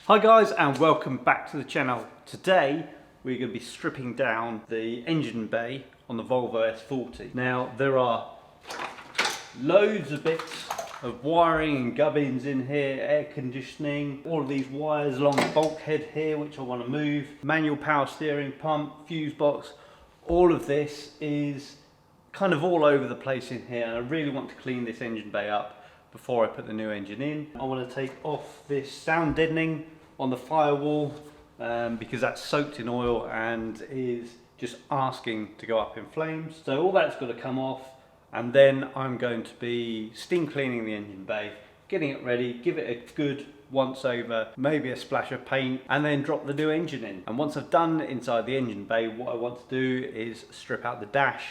Hi guys, and welcome back to the channel. Today we're going to be stripping down the engine bay on the Volvo S40. Now there are loads of bits of wiring and gubbins in here, air conditioning, all of these wires along the bulkhead here which I want to move, manual power steering pump, fuse box. All of this is kind of all over the place in here, and I really want to clean this engine bay up before I put the new engine in. I want to take off this sound deadening on the firewall because that's soaked in oil and is just asking to go up in flames. So all that's got to come off, and then I'm going to be steam cleaning the engine bay, getting it ready, give it a good once over, maybe a splash of paint, and then drop the new engine in. And once I've done inside the engine bay, what I want to do is strip out the dash,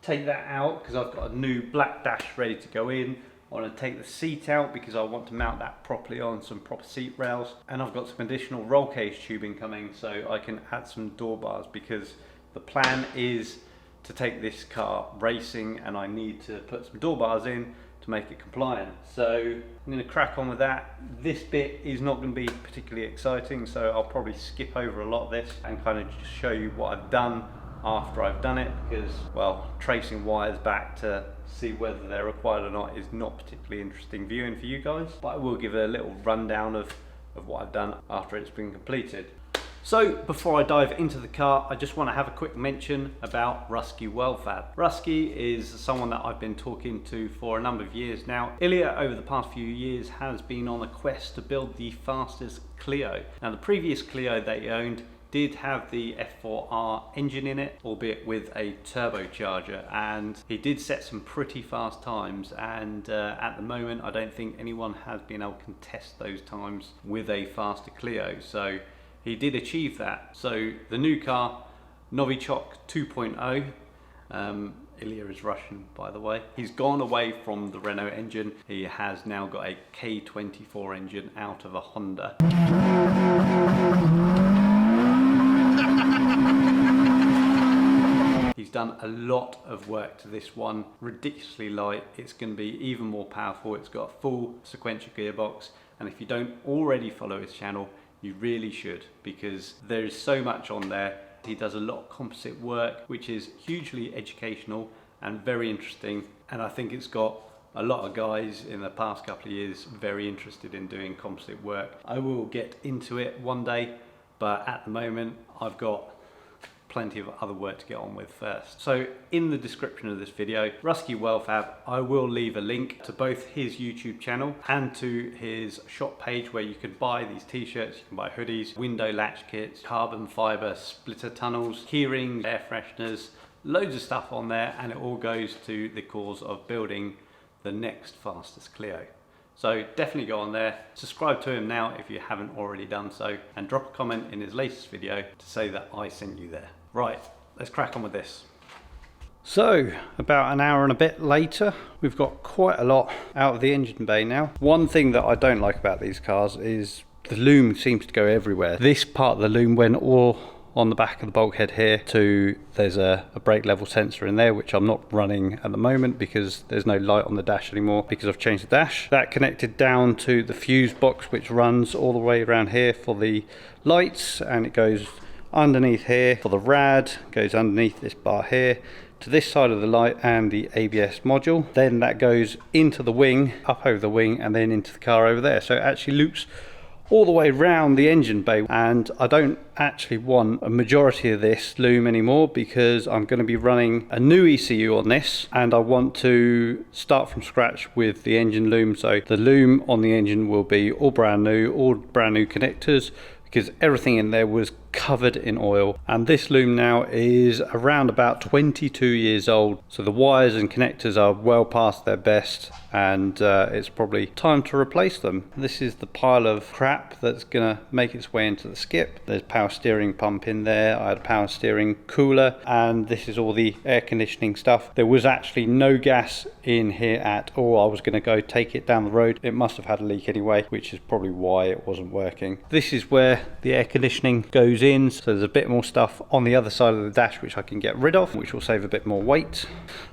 take that out because I've got a new black dash ready to go in. I want to take the seat out because I want to mount that properly on some proper seat rails, and I've got some additional roll cage tubing coming so I can add some door bars, because the plan is to take this car racing and I need to put some door bars in to make it compliant. So I'm going to crack on with that. This bit is not going to be particularly exciting, so I'll probably skip over a lot of this and kind of just show you what I've done after I've done it, because, well, tracing wires back to see whether they're required or not is not particularly interesting viewing for you guys, but I will give a little rundown of what I've done after it's been completed. So before I dive into the car, I just want to have a quick mention about Rusky Wellfab. Rusky is someone that I've been talking to for a number of years now. Ilya, over the past few years, has been on a quest to build the fastest Clio. Now the previous Clio that he owned did have the F4R engine in it, albeit with a turbocharger, and he did set some pretty fast times, and at the moment I don't think anyone has been able to contest those times with a faster Clio, so he did achieve that. So the new car, Novichok 2.0, Ilya is Russian, by the way. He's gone away from the Renault engine. He has now got a K24 engine out of a Honda. He's done a lot of work to this one, ridiculously light. It's going to be even more powerful. It's got a full sequential gearbox, and if you don't already follow his channel, you really should, because there is so much on there. He does a lot of composite work, which is hugely educational and very interesting, and I think it's got a lot of guys in the past couple of years very interested in doing composite work. I will get into it one day, but at the moment I've got plenty of other work to get on with first. So in the description of this video, Rusky Wellfab, I will leave a link to both his YouTube channel and to his shop page where you can buy these t-shirts, you can buy hoodies, window latch kits, carbon fiber splitter tunnels, keyrings, air fresheners, loads of stuff on there, and it all goes to the cause of building the next fastest Clio. So definitely go on there, subscribe to him now if you haven't already done so, and drop a comment in his latest video to say that I sent you there. Right, let's crack on with this. So, about an hour and a bit later, we've got quite a lot out of the engine bay now. One thing that I don't like about these cars is the loom seems to go everywhere. This part of the loom went all on the back of the bulkhead here there's a brake level sensor in there, which I'm not running at the moment because there's no light on the dash anymore because I've changed the dash. That connected down to the fuse box, which runs all the way around here for the lights, and it goes underneath here for the rad, goes underneath this bar here to this side of the light and the ABS module. Then that goes into the wing, up over the wing, and then into the car over there. So it actually loops all the way round the engine bay, and I don't actually want a majority of this loom anymore because I'm going to be running a new ECU on this, and I want to start from scratch with the engine loom. So the loom on the engine will be all brand new connectors, because everything in there was covered in oil, and this loom now is around about 22 years old, so the wires and connectors are well past their best, and it's probably time to replace them. This is the pile of crap that's gonna make its way into the skip. There's power steering pump in there, I had a power steering cooler, and this is all the air conditioning stuff. There was actually no gas in here at all. I was gonna go take it down the road. It must have had a leak anyway, which is probably why it wasn't working. This is where the air conditioning goes in, so there's a bit more stuff on the other side of the dash which I can get rid of, which will save a bit more weight.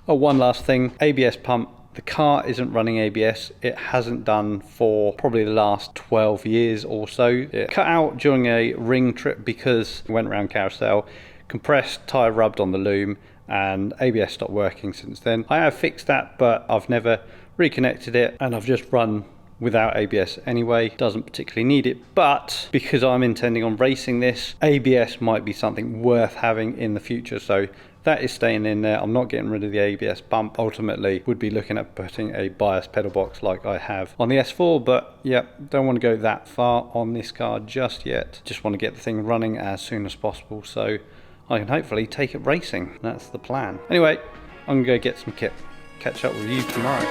Oh, one last thing, ABS pump The car isn't running ABS. It hasn't done for probably the last 12 years or so. It cut out during a ring trip because it went around carousel, compressed, tyre rubbed on the loom, and ABS stopped working since then. I have fixed that, but I've never reconnected it, and I've just run without ABS anyway. Doesn't particularly need it, but because I'm intending on racing this, ABS might be something worth having in the future, so that is staying in there. I'm not getting rid of the ABS bump. Ultimately would be looking at putting a bias pedal box like I have on the S4, but yeah, don't want to go that far on this car just yet. Just want to get the thing running as soon as possible so I can hopefully take it racing. That's the plan. Anyway, I'm gonna go get some kit. Catch up with you tomorrow.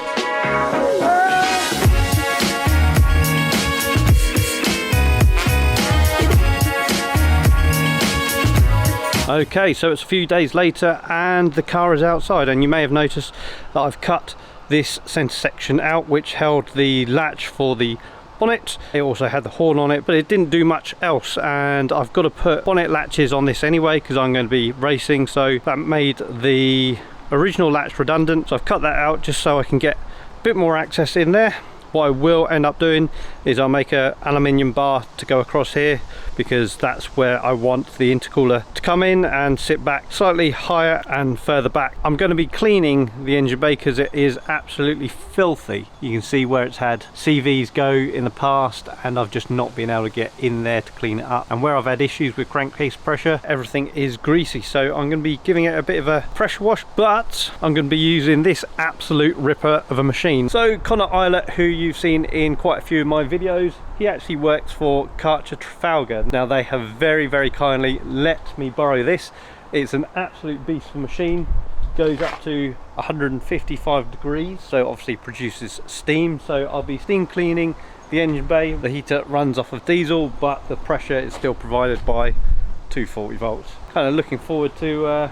Okay, so it's a few days later and the car is outside, and you may have noticed that I've cut this centre section out which held the latch for the bonnet. It also had the horn on it, but it didn't do much else, and I've got to put bonnet latches on this anyway because I'm going to be racing, so that made the original latch redundant. So I've cut that out just so I can get a bit more access in there. What I will end up doing is I'll make an aluminium bar to go across here because that's where I want the intercooler to come in and sit back slightly higher and further back. I'm going to be cleaning the engine bay because it is absolutely filthy. You can see where it's had CVs go in the past, and I've just not been able to get in there to clean it up. And where I've had issues with crankcase pressure, everything is greasy, so I'm going to be giving it a bit of a pressure wash, but I'm going to be using this absolute ripper of a machine. So Connor Eilert, who you've seen in quite a few of my videos, he actually works for Karcher Trafalgar. Now they have very kindly let me borrow this. It's an absolute beast of a machine. Goes up to 155 degrees, so obviously produces steam. So I'll be steam cleaning the engine bay. The heater runs off of diesel, but the pressure is still provided by 240 volts. Kind of looking forward to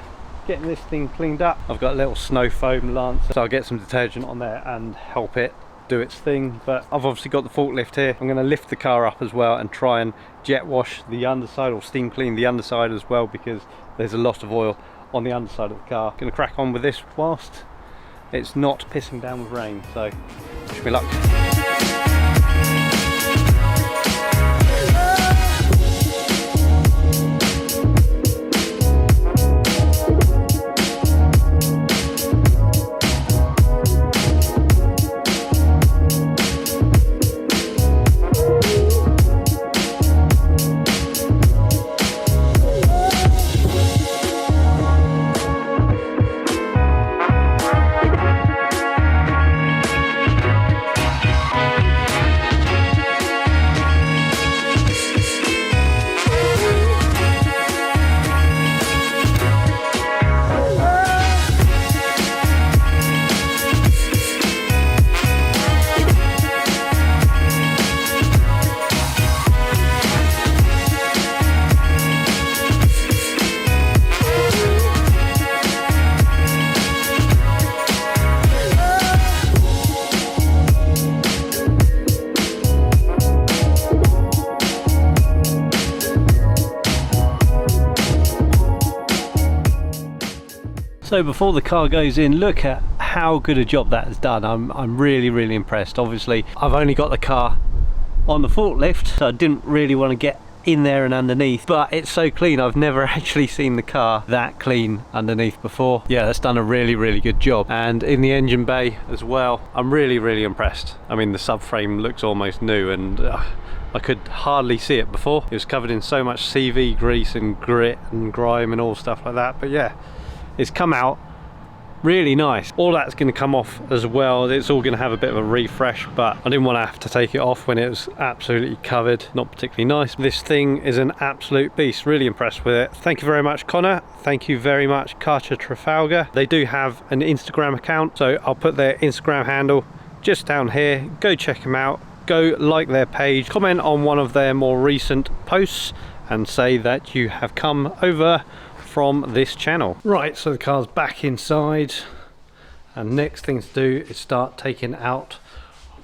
getting this thing cleaned up. I've got a little snow foam lance, so I'll get some detergent on there and help it do its thing. But I've obviously got the forklift here. I'm going to lift the car up as well and try and jet wash the underside, or steam clean the underside as well, because there's a lot of oil on the underside of the car. Going to crack on with this whilst it's not pissing down with rain, so wish me luck. So before the car goes in, look at how good a job that has done. I'm really impressed. Obviously I've only got the car on the forklift, so I didn't really want to get in there and underneath, but it's so clean. I've never actually seen the car that clean underneath before. Yeah, that's done a really good job. And in the engine bay as well, I'm really impressed. I mean, the subframe looks almost new, and I could hardly see it before. It was covered in so much CV grease and grit and grime and all stuff like that, but yeah, it's come out really nice. All that's going to come off as well. It's all going to have a bit of a refresh, but I didn't want to have to take it off when it was absolutely covered. Not particularly nice. This thing is an absolute beast. Really impressed with it. Thank you very much, Connor. Thank you very much, Karcher Trafalgar. They do have an Instagram account, so I'll put their Instagram handle just down here. Go check them out. Go like their page. Comment on one of their more recent posts and say that you have come over from this channel. Right, so the car's back inside, and next thing to do is start taking out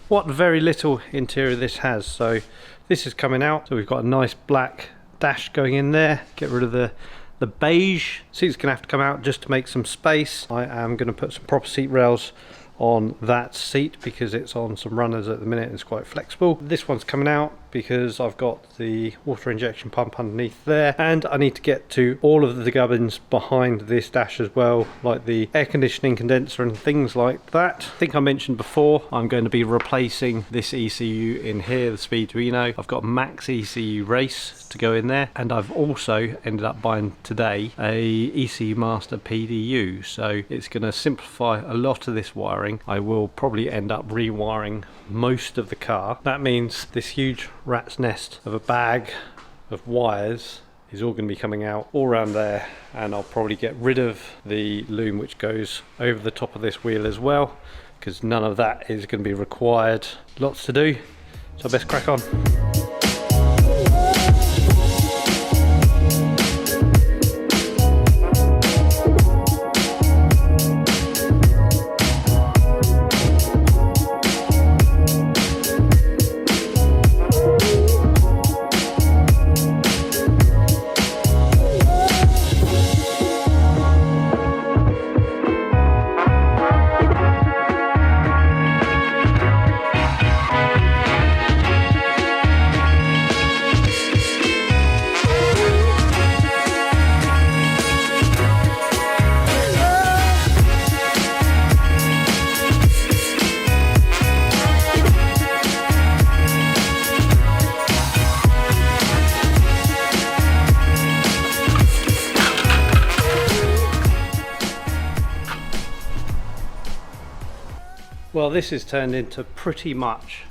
what very little interior this has. So this is coming out, so we've got a nice black dash going in there. Get rid of the beige. Seats gonna have to come out just to make some space. I am gonna put some proper seat rails on that seat because it's on some runners at the minute and it's quite flexible. This one's coming out because I've got the water injection pump underneath there, and I need to get to all of the gubbins behind this dash as well, like the air conditioning condenser and things like that. I think I mentioned before I'm going to be replacing this ECU in here, the Speeduino. I've got max ECU race to go in there, and I've also ended up buying today a ECU Master PDU, so it's going to simplify a lot of this wiring. I will probably end up rewiring most of the car. That means this huge rat's nest of a bag of wires is all going to be coming out all around there, and I'll probably get rid of the loom which goes over the top of this wheel as well, because none of that is going to be required. Lots to do, so I best crack on. Well, this has turned into pretty much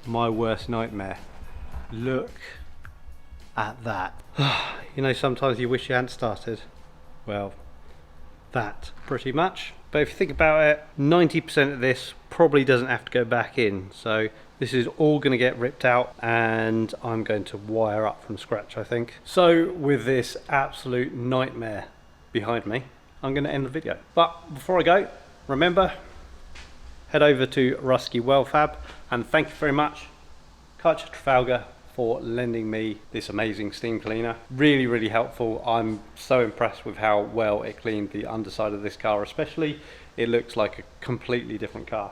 my worst nightmare. Look at that. You know, sometimes you wish you hadn't started. Well, that pretty much. But if you think about it, 90% of this probably doesn't have to go back in. So this is all going to get ripped out, and I'm going to wire up from scratch, I think. So with this absolute nightmare behind me, I'm going to end the video. But before I go, remember, head over to Rusky Wellfab, and thank you very much, Karcher Trafalgar, for lending me this amazing steam cleaner. Really, really helpful. I'm so impressed with how well it cleaned the underside of this car especially. It looks like a completely different car.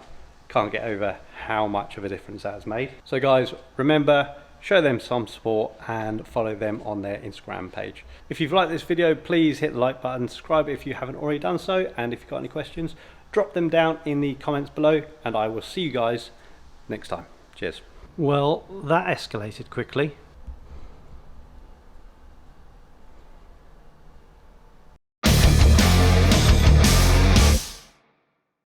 Can't get over how much of a difference that has made. So guys, remember, show them some support and follow them on their Instagram page. If you've liked this video, please hit the like button, subscribe if you haven't already done so, and if you've got any questions, drop them down in the comments below, and I will see you guys next time. Cheers. Well, that escalated quickly.